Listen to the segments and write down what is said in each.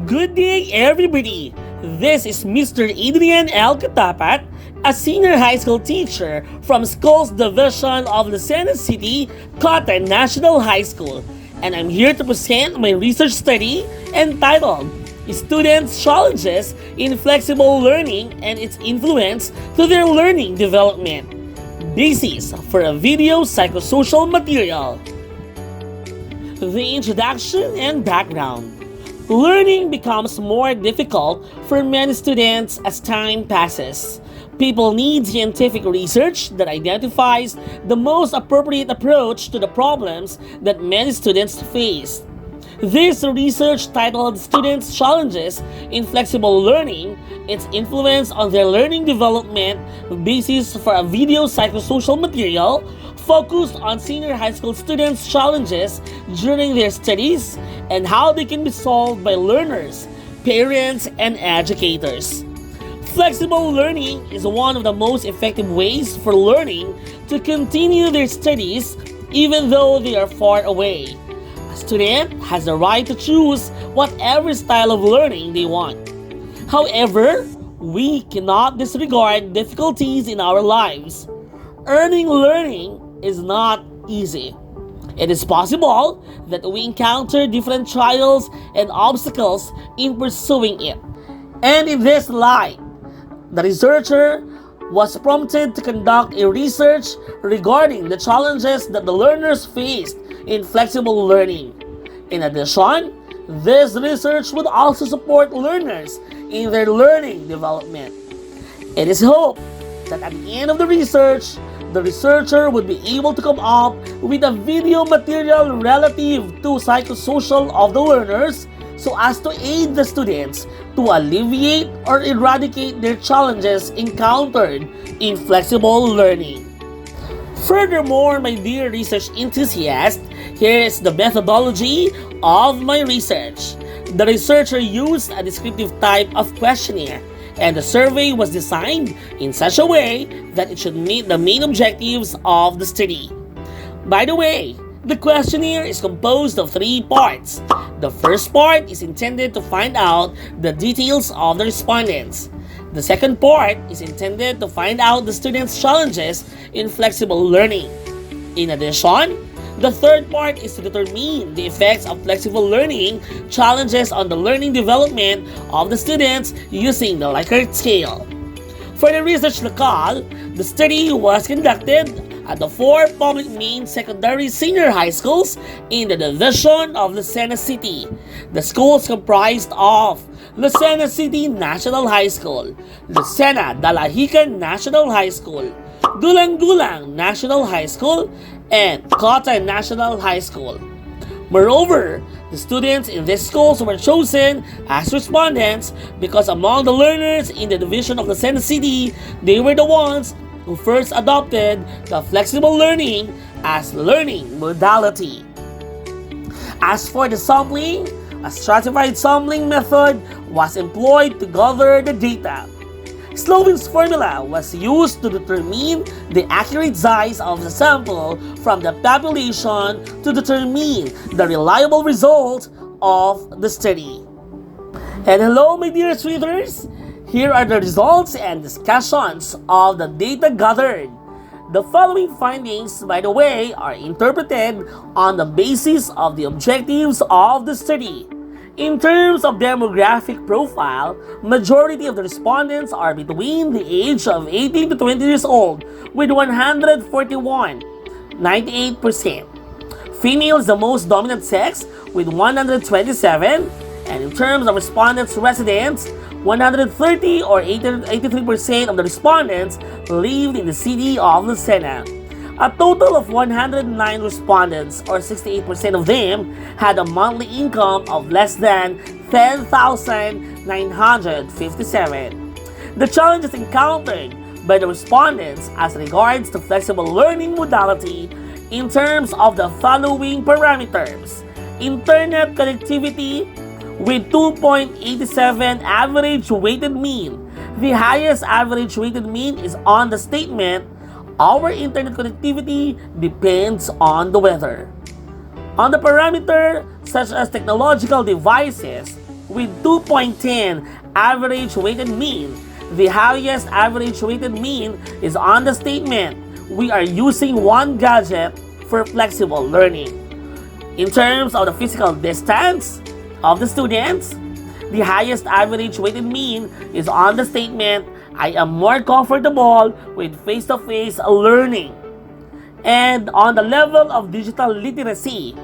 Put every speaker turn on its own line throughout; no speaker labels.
Good day, everybody! This is Mr. Adrian L Catapat, a senior high school teacher from Schools Division of Lucena City, Cotton National High School, and I'm here to present my research study entitled Students' Challenges in Flexible Learning and its Influence to Their Learning Development. Basis for a video psychosocial material. The introduction and background. Learning becomes more difficult for many students as time passes. People need scientific research that identifies the most appropriate approach to the problems that many students face. This research titled Students' Challenges in Flexible Learning, Its Influence on Their Learning Development, basis for a video psychosocial material, focused on senior high school students' challenges during their studies and how they can be solved by learners, parents, and educators. Flexible learning is one of the most effective ways for learning to continue their studies even though they are far away. A student has the right to choose whatever style of learning they want. However, we cannot disregard difficulties in our lives. Earning learning is not easy. It is possible that we encounter different trials and obstacles in pursuing it. And in this light, the researcher was prompted to conduct a research regarding the challenges that the learners faced in flexible learning. In addition, this research would also support learners in their learning development. It is hoped that at the end of the research, the researcher would be able to come up with a video material relative to psychosocial of the learners so as to aid the students to alleviate or eradicate their challenges encountered in flexible learning. Furthermore, my dear research enthusiast, here is the methodology of my research. The researcher used a descriptive type of questionnaire, and the survey was designed in such a way that it should meet the main objectives of the study. By the way, the questionnaire is composed of 3 parts. The first part is intended to find out the details of the respondents. The second part is intended to find out the students' challenges in flexible learning. In addition, the third part is to determine the effects of flexible learning challenges on the learning development of the students using the Likert scale. For the research locale, the study was conducted at the 4 public main secondary senior high schools in the division of Lucena City. The schools comprised of Lucena City National High School, Lucena Dalahican National High School, Dulang-Dulang National High School, and Cotton National High School. Moreover, the students in these schools were chosen as respondents because among the learners in the division of Lucena City, they were the ones who first adopted the flexible learning as learning modality. As for the sampling, a stratified sampling method was employed to gather the data. Slovin's formula was used to determine the accurate size of the sample from the population to determine the reliable result of the study. And hello, my dear readers! Here are the results and discussions of the data gathered. The following findings, by the way, are interpreted on the basis of the objectives of the study. In terms of demographic profile, majority of the respondents are between the age of 18 to 20 years old with 141, 98%. Female is the most dominant sex with 127, and in terms of respondents' residents, 130 or 83% of the respondents lived in the city of Lucena. A total of 109 respondents, or 68% of them, had a monthly income of less than 10,957. The challenges encountered by the respondents as regards to flexible learning modality in terms of the following parameters: internet connectivity with 2.87 average weighted mean. The highest average weighted mean is on the statement, "Our internet connectivity depends on the weather." On the parameter such as technological devices, with 2.10 average weighted mean. The highest average weighted mean is on the statement, we are using one gadget for flexible learning. In terms of the physical distance of the students, the highest average weighted mean is on the statement, I am more comfortable with face-to-face learning. And on the level of digital literacy,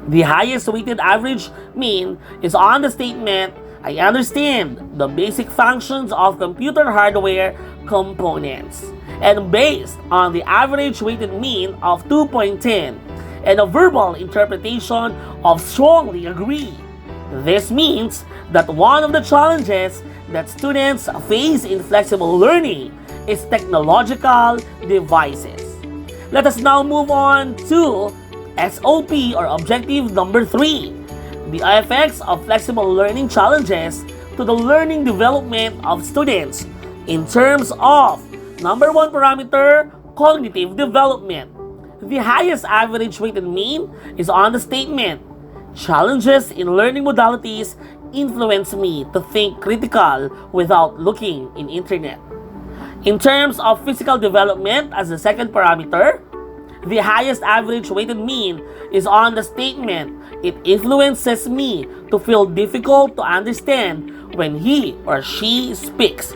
the highest weighted average mean is on the statement, I understand the basic functions of computer hardware components. And based on the average weighted mean of 2.10 and a verbal interpretation of strongly agree, this means that one of the challenges that students face in flexible learning is technological devices. Let us now move on to SOP or objective number 3. The effects of flexible learning challenges to the learning development of students in terms of number 1 parameter, cognitive development. The highest average weighted mean is on the statement, challenges in learning modalities influence me to think critical without looking in internet. In terms of physical development as the second parameter, the highest average weighted mean is on the statement, it influences me to feel difficult to understand when he or she speaks.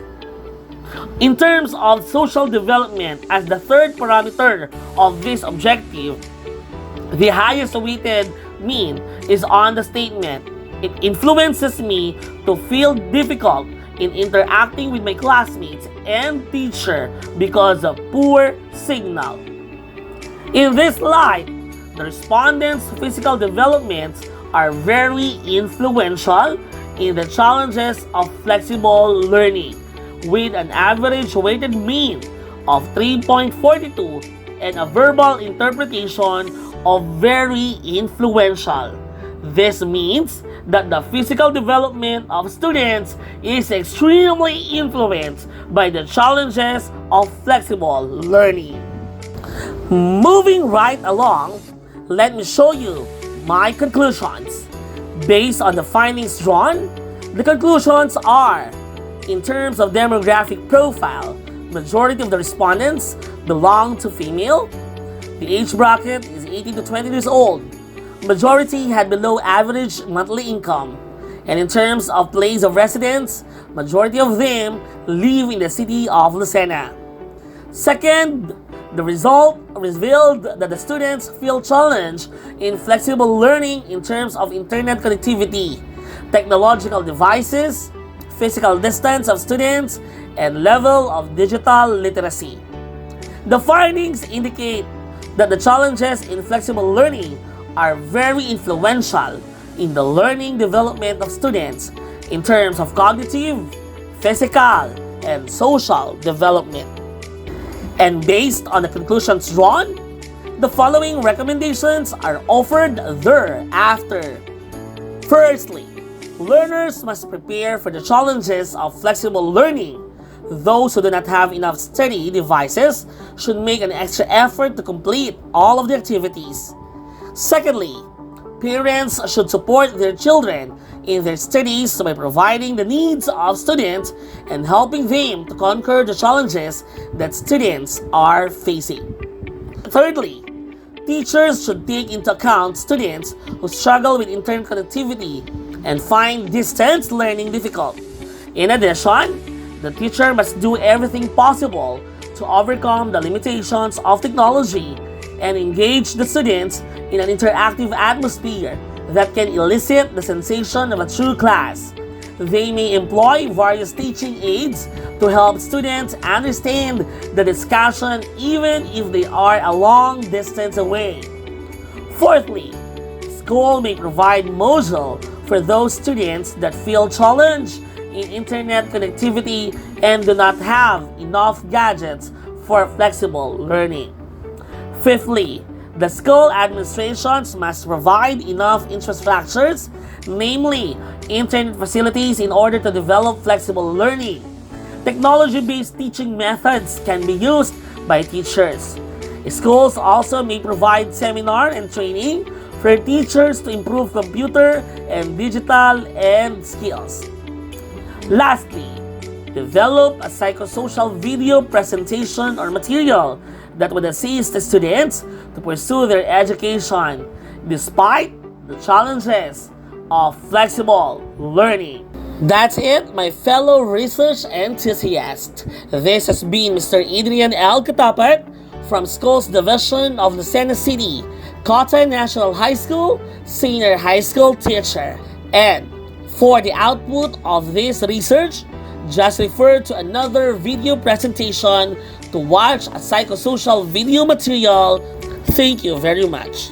In terms of social development as the third parameter of this objective, the highest weighted mean is on the statement, it influences me to feel difficult in interacting with my classmates and teacher because of poor signal. In this light, the respondents' physical developments are very influential in the challenges of flexible learning, with an average weighted mean of 3.42 and a verbal interpretation of very influential. This means that the physical development of students is extremely influenced by the challenges of flexible learning. Moving right along, let me show you my conclusions. Based on the findings drawn, the conclusions are, in terms of demographic profile, majority of the respondents belong to female. The age bracket is 18 to 20 years old. Majority had below average monthly income. And in terms of place of residence, majority of them live in the city of Lucena. Second, the result revealed that the students feel challenged in flexible learning in terms of internet connectivity, technological devices, physical distance of students, and level of digital literacy. The findings indicate that the challenges in flexible learning are very influential in the learning development of students in terms of cognitive, physical, and social development. And based on the conclusions drawn, the following recommendations are offered thereafter. Firstly, learners must prepare for the challenges of flexible learning. Those who do not have enough study devices should make an extra effort to complete all of the activities. Secondly, parents should support their children in their studies by providing the needs of students and helping them to conquer the challenges that students are facing. Thirdly, teachers should take into account students who struggle with internet connectivity and find distance learning difficult. In addition, the teacher must do everything possible to overcome the limitations of technology and engage the students in an interactive atmosphere that can elicit the sensation of a true class. They may employ various teaching aids to help students understand the discussion even if they are a long distance away. Fourthly, school may provide module for those students that feel challenged in internet connectivity and do not have enough gadgets for flexible learning. Fifthly, the school administrations must provide enough infrastructures, namely internet facilities, in order to develop flexible learning. Technology-based teaching methods can be used by teachers. Schools also may provide seminar and training for teachers to improve computer and digital and skills. Lastly, develop a psychosocial video presentation or material that would assist the students to pursue their education despite the challenges of flexible learning. That's it, my fellow research enthusiasts. This has been Mr. Adrian L Catapat from Schools Division of Lucena City, Cotton National High School, Senior High School teacher. And for the output of this research, just refer to another video presentation to watch a psychosocial video material. Thank you very much.